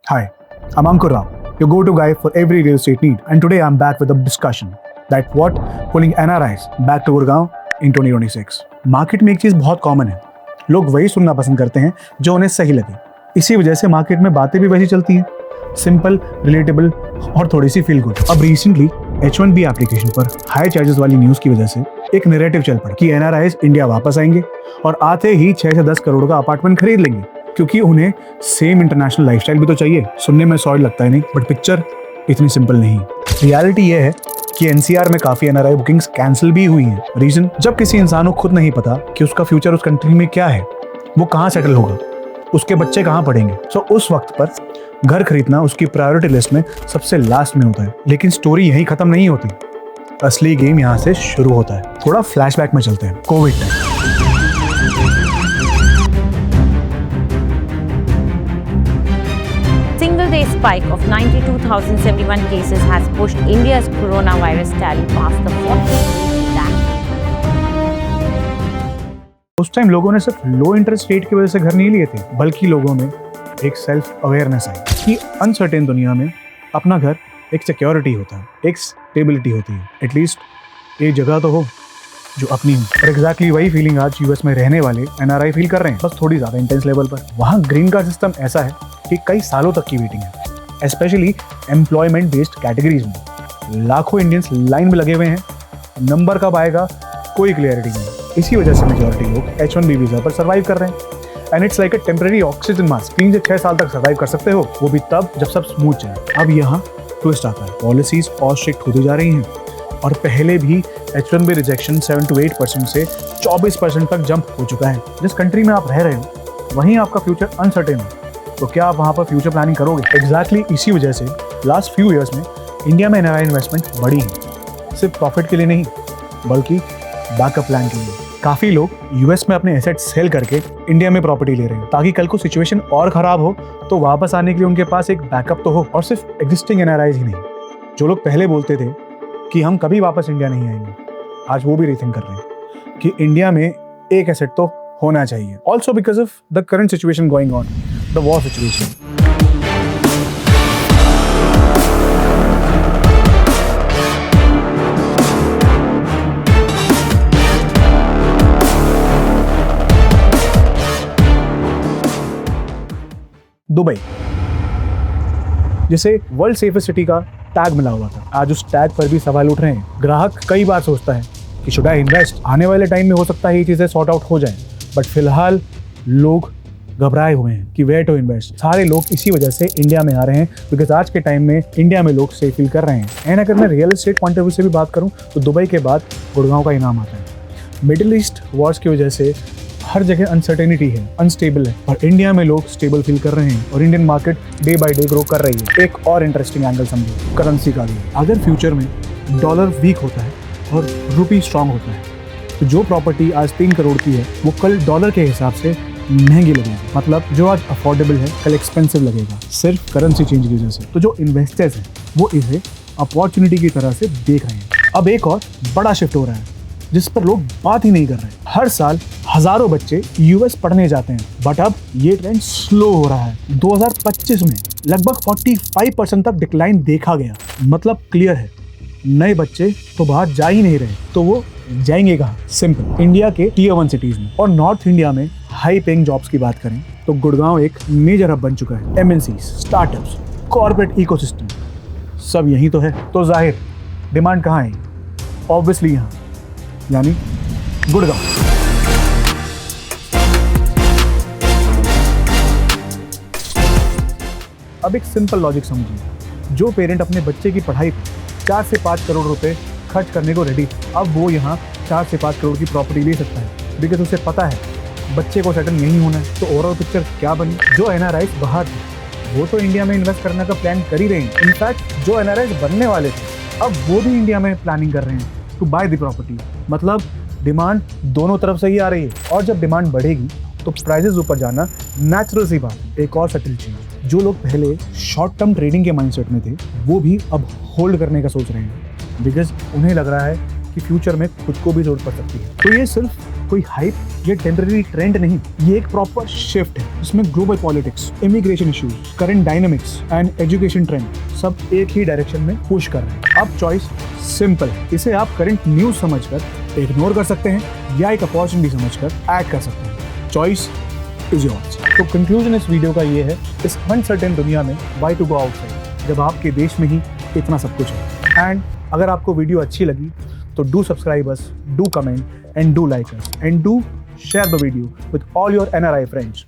Hi, I'm Ankur Rao, your go-to guy for every real estate need, and today I'm back with a discussion that what pulling NRIs back to Gurgaon in 2026. Market में एक चीज़ बहुत common है, लोग वही सुनना पसंद करते हैं जो उन्हें सही लगे। इसी वजह से मार्केट में बातें भी वैसी चलती हैं, सिंपल, रिलेटेबल और थोड़ी सी फील गुड। अब रिसेंटली H1B एप्लीकेशन पर हाई चार्जेस वाली न्यूज़ की वजह से एक नैरेटिव चल पड़ा कि NRIs इंडिया वापस आएंगे और आते ही 6 से 10 करोड़ का अपार्टमेंट खरीद लेंगे, क्योंकि उन्हें सेम इंटरनेशनल लाइफस्टाइल भी तो चाहिए। सुनने में सॉलिड लगता है नहीं, बट पिक्चर इतनी सिंपल नहीं। रियलिटी ये है कि NCR में काफी NRI बुकिंग्स कैंसिल भी हुई हैं। रीजन, जब किसी इंसान को खुद नहीं पता कि उसका फ्यूचर उस कंट्री में क्या है, वो कहाँ सेटल होगा, उसके बच्चे कहाँ पढ़ेंगे। सो उस वक्त पर घर खरीदना उसकी प्रायोरिटी लिस्ट में सबसे लास्ट में होता है। लेकिन स्टोरी यहीं खत्म नहीं होती, असली गेम यहाँ से शुरू होता है। थोड़ा फ्लैशबैक में चलते हैं। Covid time Single-day spike of 92,071 cases has pushed India's coronavirus tally past the 40 lakh. उस टाइम लोगों ने सिर्फ लो इंटरेस्ट रेट की वजह से घर नहीं लिए थे, बल्कि लोगों में एक सेल्फ अवेयरनेस आई कि अनसर्टेन दुनिया में अपना घर एक सिक्योरिटी होता है, एक स्टेबिलिटी होती है। एटलीस्ट एक जगह तो हो जो अपनी हो। और एग्जैक्टली वही फीलिंग आज यूएस में रहने वाले NRI फील कर रहे हैं, बस थोड़ी ज्यादा इंटेंस लेवल पर। वहाँ ग्रीन कार्ड सिस्टम ऐसा है कि कई सालों तक की वेटिंग है, स्पेशली एम्प्लॉयमेंट बेस्ड कैटेगरीज में। लाखों इंडियंस लाइन में लगे हुए हैं, नंबर कब आएगा कोई क्लियरिटी नहीं। इसी वजह से मेजॉरिटी लोग H1B वीजा पर सर्वाइव कर रहे हैं। And it's like a temporary oxygen mask. 3 से 6 साल तक सर्वाइव कर सकते हो, वो भी तब जब सब स्मूथ चले। अब यहाँ ट्विस्ट आता है, पॉलिसीज और स्ट्रिक्ट होती जा रही हैं, और पहले भी H1B रिजेक्शन 7 to 8% से 24% तक जंप हो चुका है। जिस कंट्री में आप रह रहे हो वहीं आपका फ्यूचर अनसर्टेन है, तो क्या आप वहाँ पर फ्यूचर प्लानिंग करोगे? एग्जैक्टली इसी वजह से लास्ट फ्यू ईयर्स में इंडिया में NRI इन्वेस्टमेंट बढ़ी है, सिर्फ प्रॉफिट के लिए नहीं बल्कि बैकअप प्लान के लिए। काफ़ी लोग यूएस में अपने एसेट सेल करके इंडिया में प्रॉपर्टी ले रहे हैं, ताकि कल को सिचुएशन और ख़राब हो तो वापस आने के लिए उनके पास एक बैकअप तो हो। और सिर्फ एग्जिस्टिंग NRIs ही नहीं, जो लोग पहले बोलते थे कि हम कभी वापस इंडिया नहीं आएंगे, आज वो भी रीथिंक कर रहे हैं कि इंडिया में एक एसेट तो होना चाहिए। Also because of the current situation going on, the war situation. Dubai, जिसे वर्ल्ड सेफेस्ट सिटी का टैग मिला हुआ था, आज उस टैग पर भी सवाल उठ रहे हैं। ग्राहक कई बार सोचता है कि शुड आई इन्वेस्ट, आने वाले टाइम में हो सकता है ये चीज़ें सॉर्ट आउट हो जाएं, बट फिलहाल लोग घबराए हुए हैं कि वेयर टू इन्वेस्ट। सारे लोग इसी वजह से इंडिया में आ रहे हैं, बिकॉज आज के टाइम में इंडिया में लोग सेफ फील कर रहे हैं। एंड अगर मैं real estate point of view से भी बात करूँ तो दुबई के बाद गुड़गांव का इनाम आता है। मिडिल ईस्ट वॉर्स की वजह से हर जगह अनसर्टेनिटी है, अनस्टेबल है, और इंडिया में लोग स्टेबल फील कर रहे हैं और Indian market day by day grow कर रही है। एक और इंटरेस्टिंग एंगल समझो, करेंसी का भी। अगर फ्यूचर में डॉलर वीक होता है और रुपी स्ट्रांग होता है, तो जो प्रॉपर्टी आज 3 करोड़ की है वो कल डॉलर के हिसाब से महंगी लगेगी। मतलब जो आज अफोर्डेबल है कल एक्सपेंसिव लगेगा, सिर्फ करेंसी चेंज की वजह से। तो जो इन्वेस्टर्स हैं वो इसे अपॉर्चुनिटी की तरह से देख रहे हैं। अब एक और बड़ा शिफ्ट हो रहा है जिस पर लोग बात ही नहीं कर रहे। हर साल हजारों बच्चे यूएस पढ़ने जाते हैं, बट अब ये ट्रेंड स्लो हो रहा है। 2025 में लगभग 45% तक डिक्लाइन देखा गया। मतलब क्लियर है, नए बच्चे तो बाहर जा ही नहीं रहे, तो वो जाएंगे कहाँ? सिंपल, इंडिया के Tier 1 सिटीज में। और नॉर्थ इंडिया में हाई पेइंग जॉब्स की बात करें तो गुड़गांव एक मेजर हब बन चुका है। MNCs, स्टार्टअप्स, कॉर्पोरेट इकोसिस्टम सब यहीं तो है। तो जाहिर डिमांड कहाँ है? ऑब्वियसली यहाँ, यानी गुड़गांव। अब एक सिंपल लॉजिक समझिए, जो पेरेंट अपने बच्चे की पढ़ाई पर 4 से 5 करोड़ रुपए खर्च करने को रेडी, अब वो यहाँ 4 से 5 करोड़ की प्रॉपर्टी ले सकता है, बिकॉज उसे पता है बच्चे को सेटल यहीं होना है। तो ओवरऑल पिक्चर क्या बनी? जो NRIs बाहर थे वो तो इंडिया में इन्वेस्ट करने का प्लान कर ही रहे हैं। इनफैक्ट जो NRIs बनने वाले थे अब वो भी इंडिया में प्लानिंग कर रहे हैं टू बाय द प्रॉपर्टी। मतलब डिमांड दोनों तरफ से ही आ रही है, और जब डिमांड बढ़ेगी तो प्राइसेस ऊपर जाना नेचुरल सी बात है। एक और सटल चीज, जो लोग पहले शॉर्ट टर्म ट्रेडिंग के माइंडसेट में थे वो भी अब होल्ड करने का सोच रहे हैं, बिकॉज उन्हें लग रहा है कि फ्यूचर में खुद को भी जरूरत पड़ सकती है। तो ये सिर्फ कोई हाइप या टेम्पररी ट्रेंड नहीं, ये एक प्रॉपर शिफ्ट है जिसमें global politics, immigration issues, current dynamics and education trend सब एक ही डायरेक्शन में पुश कर रहे हैं। अब चॉइस सिंपल है, इसे आप करंट न्यूज समझकर इग्नोर कर सकते हैं या एक अपॉर्चुनिटी समझकर एक्ट कर सकते हैं। Choice is yours. तो कंक्लूजन इस वीडियो का ये है, इस अनसर्टेन दुनिया में व्हाई टू गो आउटसाइड जब आपके देश में ही इतना सब कुछ है। एंड अगर आपको वीडियो अच्छी लगी तो do subscribe us, do comment and do like us and do share the video with all your NRI friends.